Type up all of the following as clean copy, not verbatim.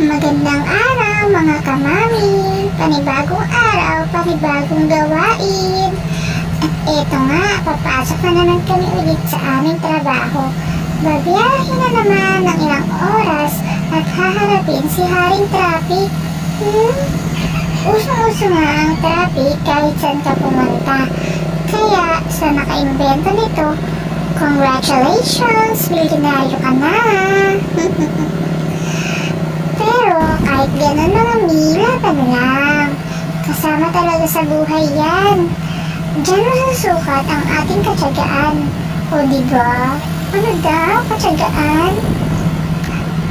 Magandang araw mga kamami! Panibagong araw, panibagong gawain! At eto nga, papasok na naman kami ulit sa aming trabaho. Babiyahin na naman ng ilang oras at haharapin si Haring Traffic. Usong-uso nga ang traffic kahit saan ka pumunta. Kaya sa nakaimbento nito, congratulations! Milyonaryo ka na! Pero kahit gano'n mga laban lang. Kasama talaga sa buhay yan. Diyan masusukat ang ating katyagaan. O diba? Ano daw katyagaan?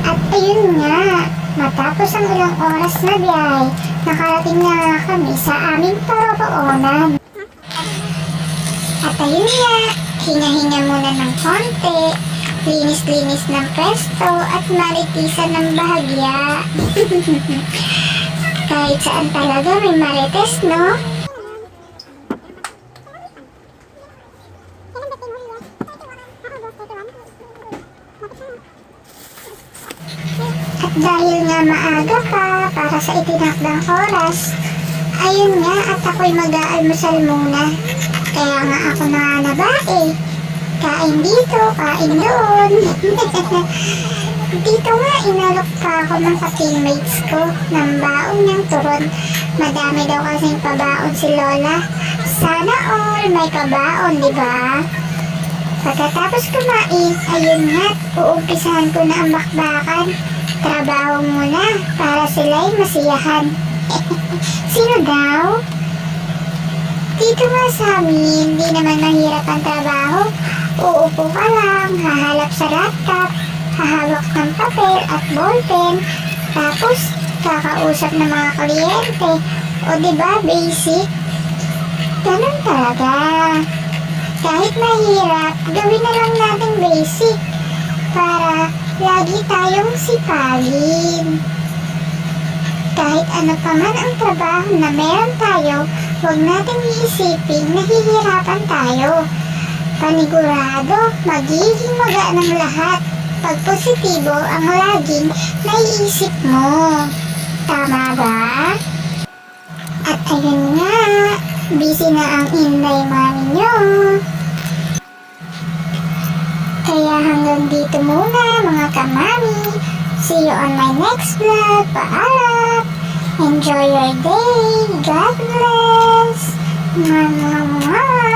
At ayun nga, matapos ang ilang oras na biyahe, nakarating na nga kami sa aming paroroonan. At ayun nga, hinga-hinga muna ng konti. Linis-linis ng pwesto at maritisan ng bahagya. Kahit saan talaga may marites, no? At dahil nga maaga pa para sa itinakdang oras, ayun nga at ako'y mag-aalmusal muna. Kaya nga ako nananabae. Kain dito, kain doon. Dito nga, inalok pa ako ng ka-teammates ko ng baon niyang turon. Madami daw kasing pabaon si Lola. Sana all may pabaon, di ba? Pagkatapos kumain, ayun nga, uumpisahan ko na ang bakbakan. Trabaho muna para sila'y masiyahan. Sino daw? Dito nga sa amin, hindi naman mahirap ang trabaho. Uupo ka lang, hahalap sa laptop, hahawak ng papel at ballpen, tapos kakausap ng mga kliyente. O diba, basic? Ganun talaga. Kahit mahirap, gawin na lang natin basic para lagi tayong sipagin. Kahit ano pa man ang trabaho na meron tayo, huwag natin iisipin na hihirapan tayo. Panigurado, magiging magaan ang lahat pag positibo ang laging naiisip mo. Tama ba? At ayun nga, busy na ang inday mami nyo. Kaya hanggang dito muna mga kamami. See you on my next vlog. Paalam! Enjoy your day. God bless! Mwah, mwah, mwah.